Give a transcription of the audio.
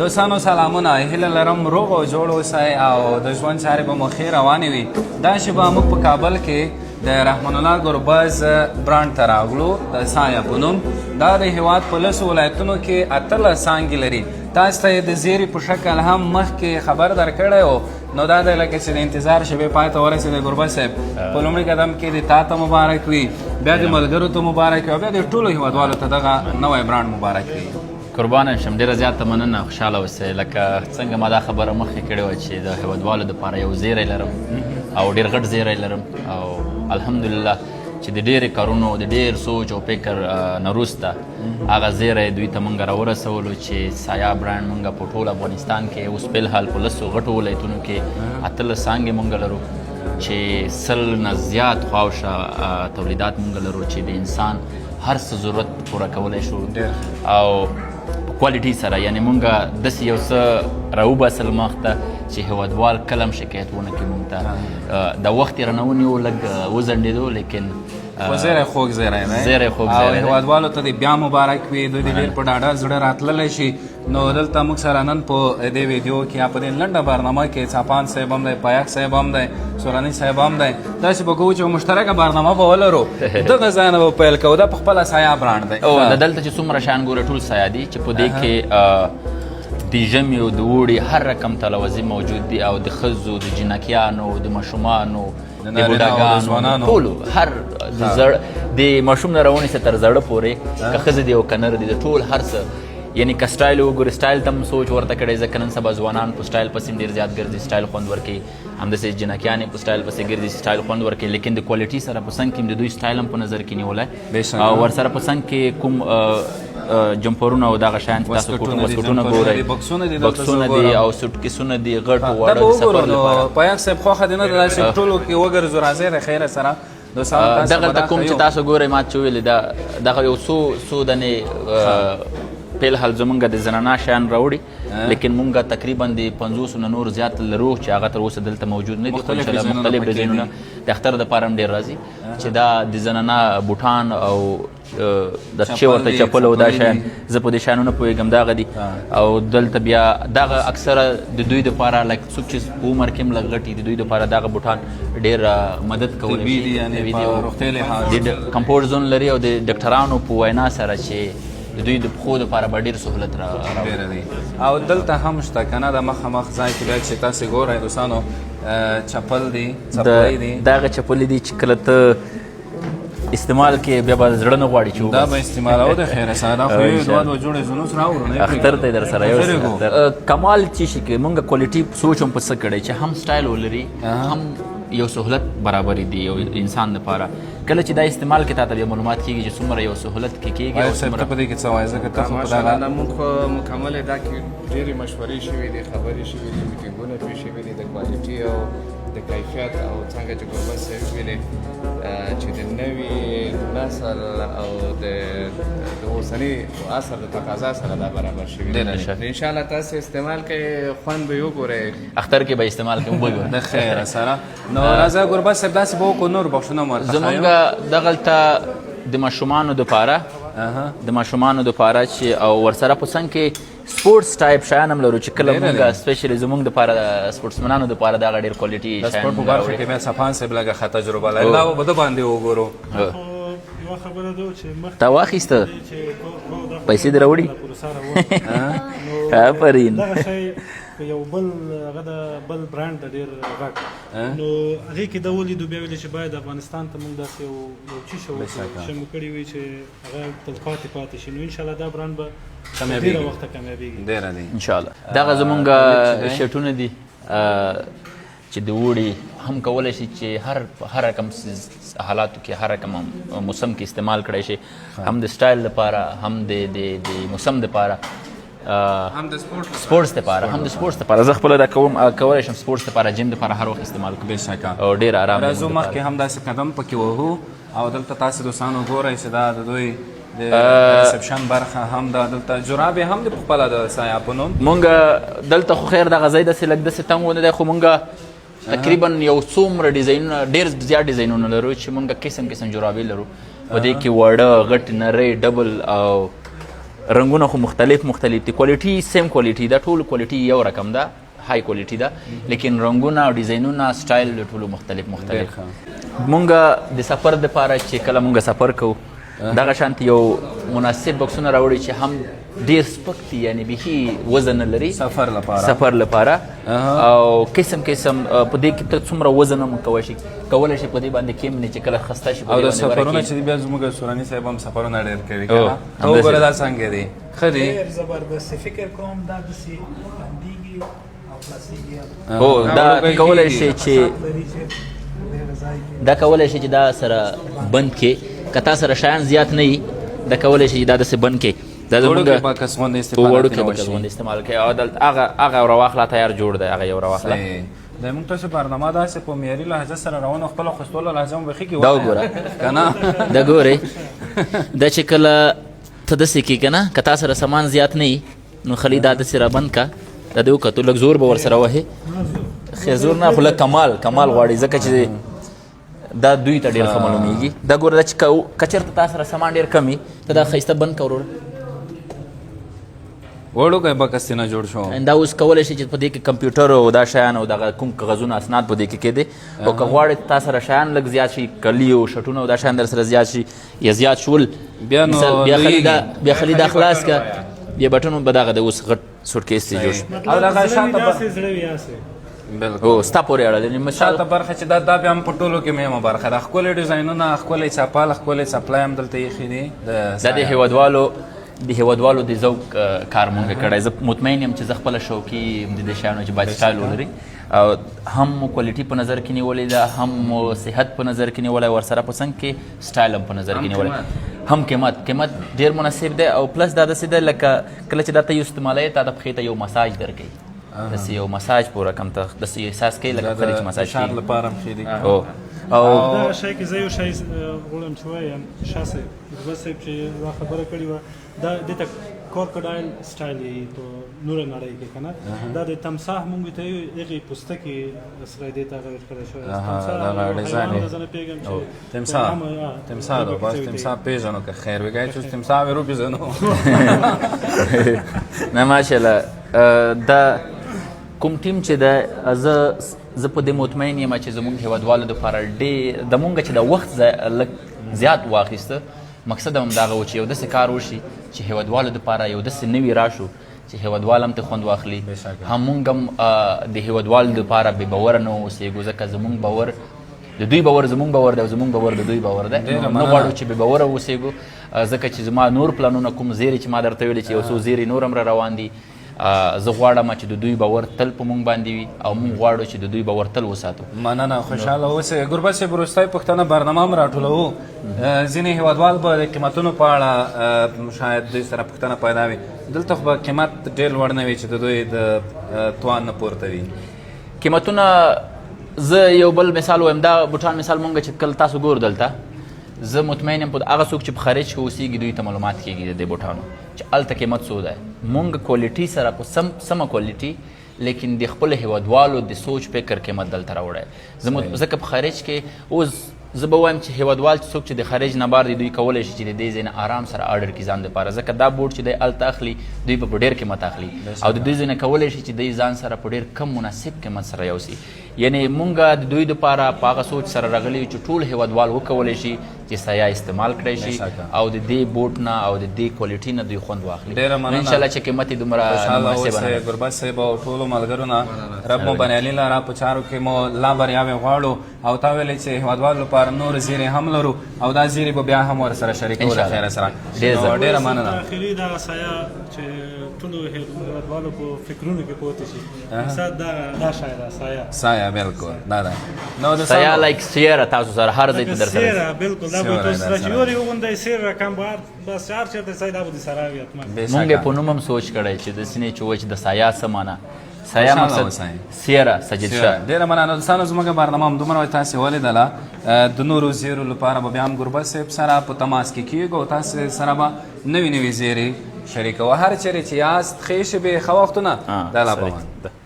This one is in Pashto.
دوستانو سلامونه، هیله لرم روغ او جوړ اوسئ او د ژوند چارې به مو ښې روانې وي. دا شیبه موږ په کابل کې د رحمان الله ګربز برانډ ته راغلو د سایه په نوم. دا د هیواد په لسو ولایتونو کې 18 څانګې لري. تاسو ته یې د زیري په شکل هم مخکې خبر درکړی و. نو دا دی لکه چې د انتظار شیبې پای ته ورسېدی ګربز صاحب. په لومړي قدم کې د تا ته مبارک وي، بیا د ملګرو ته مبارک وي او بیا د ټولو هیوادوالو ته دغه نوی برانډ مبارک وي. قربانه شم، ډېره زیاته مننه، خوشحاله اوسئ. لکه څنګه ما دا خبره مخکې کړې وه چې د هیوادوالو دپاره یو زیری لرم او ډېر غټ زیری لرم او الحمدلله چې د ډېرې کارونو د ډېر سوچ او فکر نه وروسته هغه زیری دوی ته موږ راورسولو چې سایه برانډ موږ په ټول افغانستان کې اوس فلحال په لسو غټو ولایتونو کې 18 څانګې موږ لرو چې 100 نه زیات خواوشه تولیدات موږ لرو چې د انسان هر څه ضرورت پوره کولی شو او کوالټي سره. یعنې مونږ داسې یو څه راوباسل مخ ته چې هیوادوال کله هم شکایت ونه کړي مونږ ته. د وخت یې رانه ونیو، لږ وځنډېدو، لیکن خو زیری خوږ زیری دی. زیری خوږ زیری دی. هیوادوالو ته دې بیا مبارک وي، دوی دې ډېر په ډاډه زړه راتللی شي. نو دلته موږ سره نن په دې ویډیو کې یا په دې لنډه برنامه کې څاپان صاحب هم دی، پایک صاحب هم دی، سوراني صاحب هم دی. داسې به کوو چې مشترکه برنامه به ولرو. دغه ځای نه به پیل کوو. دا په خپله سایه برانډ دی. او د دلته چې څومره شیان ګوره ټول سایه دي چې په دې کې د ژمي او د اوړي هر رقم تلوازي موجود دي او د ښځو، د جنکیانو، د ماشومانو، د بوډاګانو، ټولو هر د ماشوم نه راونیسه تر زړه پورې، که ښځه دي او که نر دي، د ټول هر څه. یعنی که سټایل وګورې، سټایل ته هم سوچ ورته کړی، ځکه نن سبا ځوانان په سټایل پسې ډېر زیات ګرځي، سټایل خوند ورکوي. همداسې جنکیانې په سټایل پسې ګرځي، سټایل خوند ورکوي. لیکن د کوالټي سره په څنګ کې د دوی سټایل هم په نظر کې نیولی او ورسره په څنګ کې کوم جمپرونه او دغه شیان چې تاسو واسکټونه ګورئ، بکسونه دي او سوټکیسونه دي غټ واړه د سفر لپاره. پایک صاحب خوښه دې نه ده داسې ټولو کې وګرځو، راځئ د خیره سره. دغلته کوم چې تاسو ګورئ ما چې ویلې دغه یو څو دنې فلحال زمونږ د زنانه شیان راوړي، لیکن مونږ تقریبا د 50 نه نور زیات لرو چې هغه تر اوسه دلته موجود نه دي. خو انشاءالله مختلف ډیزاینونه د اختر دپاره هم ډېر راځي چې دا د زنانه بوټان او د چې ورته چپل او دا شیان، زه په دې شیانو نه پوهېږم، دغه دي. او دلته بیا دغه اکثره د دوی دپاره لایک څوک چې په عمر کې هم لږ غټ د دوی دپاره دغه بوټان ډېر مدد کولی شي. د کمفورټ زون لري او د ډاکټرانو په وینا سره چې د دوی د پښو دپاره به ډېر سهولت راوړي. او دلته هم شته که نه د مخامخ ځای کې بیا چې تاسې ګورئ دوستانو چپل دي، څپلۍ دي. دغه چپلې دي چې کله ته استعمال کې بیا به زړه نه غواړي چې دا به استعمالوو د خیره سره. دا خو یو دوه جوړې زنوس راوړو اختر ته یې در سره یو کمال چې شي کې مونږ کوالټي سوچ هم په څه کړی چې هم سټایل ولري، هم یو سهولت برابرې دي یو انسان دپاره. کله چې دا استعمال کې تا ته بیا معلومات کېږي چې څومره یو سهولت کې کېږي او څومره په دې کې څه وایي. ځکه ته خو په دغه موږ خو مکمل دا کې ډېرې مشورې شوي دي، خبرې شوي دي، میټینګونه پرې شوي دي د کوالټي او د کیفیت او څنګه چې ګربز صاحب ویلې چې د نوي نسل او د اوسني عصر د تقاضا سره دا برابر شوي دي. انشاءالله تاسو استعمال کوئ، خوند به یې وګورئ، اختر کې به استعمال کوم وګورئ د خیره سره. نو راځه ګربز صاحب داسې به وکړو، نور بخښنه مو ورته ښایو. زمونږ دغلته د ماشومانو دپاره چې او ورسره په څنګ کې سپورټس ټایپ شیان هم لرو چې کله مونږ سپیشلی زمونږ دپاره د سپورټسمنانو دپاره دغه ډېر کوالټي د سپورټ په برخه کې بیا صفان صاحب لږه ښه تجربه لري. دا به ده باندې وګورو. تا واخیسته پیسې دې راوړي؟ آفرین. یو بل هغه د بل برانډ د ډېر غټ نو هغې کې دا ولیدو، بیا ویلې چې باید افغانستان ته موږ داسې یو چیز شمو کړي وي چې هغه تلپاتې پاتې شي. نو انشاءالله دا برانډ به ډېره وخته کامیابېږي. ډېره دي انشاءالله. دغه زمونږ شرټونه دي چې د اوړي هم کولی شي چې هر رقم حالاتو کې هر رقم موسم کې استعمال کړی شي، هم د سټایل لپاره، هم د موسم دپاره، هم د سپورټس دپاره. زه خپله دا کولی شم سپورټس دپاره، جیم دپاره هر وخت استعمال کړم. بېشکه او ډېر ارام. راځو مخکې هم داسې قدم پکې وهو او دلته تاسې دوستانو ګورئ چې دا د دوی د ریسپشن برخه هم دا دلته جرابې هم د خپله د سایه په نوم. مونږ دلته خو خیر دغه ځای داسې لږ داسې تنګ ونه دی، خو مونږ تقریبا یو څومره ډیزاینونه، ډېر زیات ډیزاینونه لرو چې مونږ قسم قسم جرابې لرو. په دې کې واړه، غټ، نری، ډبل او رنګونه خو مختلف دي کوالټي سیم کوالټي ده ټول کوالټي یو رقم ده های کوالټي ده لیکن رنګونه او ډیزاینونه سټایل د ټولو مختلف مونږ د سفر دپاره چې کله مونږ سفر کوو دغه شانت یو مناسب بکسونه راوړي چې هم ډیر سپک دي یعنی بیخي وزن نه لري سفر لپاره او قسم په دې کې ته څومره وزن هم کولی شي په دې باندې کیم نه چې کله خسته شي او د سفرونه چې بیا زموږ سوراني صاحب هم سفرونه ډېر کوي که نه ته وګوره دا څنګه دی ښه دی ډېر زبردست فکر کوم دا داسې بندېږي او خلاصېږي هو دا کولی شي چې دا سره بند کې که تا سره شیان زیات نه وي دا کولی شي دا داسې بند کې دا زموږ په وړو کې به کسغوند استعمال کوي او هغه راواخله تیار جوړ دی هغه یو راواخله د موږ تاسو برنامه داسې په معیاري لهجه سره روانه خپله خوستلو لهجه مو بیخي کې دا وګوره که نه دا ګورې دا چې کله ته داسې کړي که نه که تا سره سامان زیات نه وي نو خلي دا داسې رابند که دا دې وکتو لږ زور به ورسره وهې خیر زور نه خو لږ کمال غواړي ځکه چې دا دوی ته ډېر ښه معلومیږي دا ګوره دا چې که چېرته تا سره سامان ډېر کم وي ته دا ښایسته بند که وروره وړوکی بکس نه جوړ شو دا اوس کولی شي چې په دې کې کمپیوټر او دا شیان او دغه کوم کاغذونه اسناد په دې کې کېدی او که غواړې تا سره شیان لږ زیات شي کلي او شټونه او دا شیان در سره زیات شي یا زیات شول بیا خلي دا خلاص که بیا بټن به دغه د اوس غټ سوټکیس دی جوړ شي او دغه هو ستا پورې اړه لري مثال شاته برخه چې دا بیا هم په ټولو کې مهمه برخه ده ښکلي ډیزاینونه ښکلی چاپال ښکلی سپلای هم دلته ایښي دي دا د هیوادوالو د ذوق کار مونږ کړی زه مطمئن یم چې زه خپله شوقي یم د دې شیانو چې باید سټایل ولري او هم مو کوالټي په نظر کې نیولې ده هم مو صحت په نظر کې نیولی ورسره په څنګ کې سټایل هم په نظر کې نیولی هم قیمت ډېر مناسب دی او پلس دا داسې ده لکه کله چې دا ته یو استعمالوې تا د پښې ته یو مساج درکوي داسې یو مساج په رقم ته داسې احساس کوي لکه پښې چې مساج کوي لپاره هم ښه دي او دا شی کې زه یو شی غواړم چې وایم شاه صاحب ګربز صاحب چې دا خبره کړې وه دا دې ته کورکوډایل سټایل یې په نوره نړۍ کې که نه دا د تمساح مونږ ته یو هغې پوستکي سره دې ته غیر کړی شوی زه نه پوهېږم چې تمساح ده بس تمساح پېژنو که خیر وګایي چې تمساح مې وپېژنو نه ماشاءالله دا کوم ټیم چې ده زه په دې مطمئن یم چې زموږ هیوادوالو دپاره ډېر د مونږ چې د وخت لږ زیات واخیسته مقصد هم دغه و چې یو داسې کار وشي چې هیوادوالو دپاره یو داسې نوي راشو چې هیوادوال هم ترې خوند واخلي هم مونږ هم د هیوادوالو دپاره بې باوره نه اوسېږو ځکه زموږ باور د دوی باور زموږ باور دی او زموږ باور د دوی باور دی نه غواړو چې بې باوره اوسېږو ځکه چې زما نور پلانونه کوم زیرې چې ما درته ویلې چې یو څو زیرې نور هم را روان دي زه غواړم چې د دوی باور تل په مونږ باندې وي او مونږ غواړو چې د دوی باور تل وساتو مننه خوشحاله اوسئ ګربز صاحب وروستی پوښتنه برنامه هم راټولوو ځینې هیوادوال به د قیمتونو په اړه شاید دوی سره پوښتنه پیدا وي دلته خو به قیمت ډېر لوړ نه وي چې د دوی د توان نه پورته وي قیمتونه زه یو بل مثال وایم دا بوټان مثال مونږ چې کله تاسو ګورو دلته زه مطمئن یم هغه څوک چې په خارج کې اوسېږي دوی ته معلومات کېږي د دې بوټانو چې هلته قیمت څو دی مونږ کوالټي سره په سمه کوالټي لیکن د خپلو هیوادوالو د سوچ فکر قیمت دلته راوړی ځکه په خارج کې اوس زه به وایم چې هیوادوال څوک چې د خارج نه بار دي دوی کولی شي چې د دې ځای نه آرام سره آرډر کړي ځان دپاره ځکه دا بوټ چې دی هلته اخلي دوی به په ډېر قیمت اخلي او د دوی ځای نه کولی شي چې دوی ځان سره په ډېر کم مناسب قیمت سره یوسي یعنې مونږ د دوی دپاره په هغه سوچ سره راغلي یو چې ټول هیوادوال وکولی شي چې سیا استعمال کړی شي او د دې بوټ نه او د دې کوالټي نه دوی خوند واخلي انشاءالله چې قیمت یې دومره مناسبه نه ګربز صاحب او ټولو ملګرو نه رب مو بریالي لره په چارو کې مو لا بریاوې غواړو او تا ویلې چې هیوادوالو لپاره نور زیرې هم لرو او دا زیرې به بیا هم ورسره شریکو د خیره سره ډېره مننه اخري دغه سایه چې ټولو هیوادوالو په فکرونو کې پوته شي مقصد دا شاید سایه بالکل دا ده نو د سایه لایک سیره تاسو سره هر ځای ته در سره سیره بالکل دا به تاسو سره چې یوري وګوندای سیره کم بار بس چار چرته سایه دا به سره وي مونږ په نوم هم سوچ کړی چې د سینې چې وچ د سایه څه معنا سایه مقصد سیره سجد شه ډېره مننه دوستانو زموږ برنامه همدومره تاسې ولیدله د نورو زیرو لپاره به بیا هم ګربز صاحب سره په تماس کې کېږو او تاسې سره به نوي زیرې شریکوو هر چیرې چې یاست ښې شبې ښه وختونه د الله په امان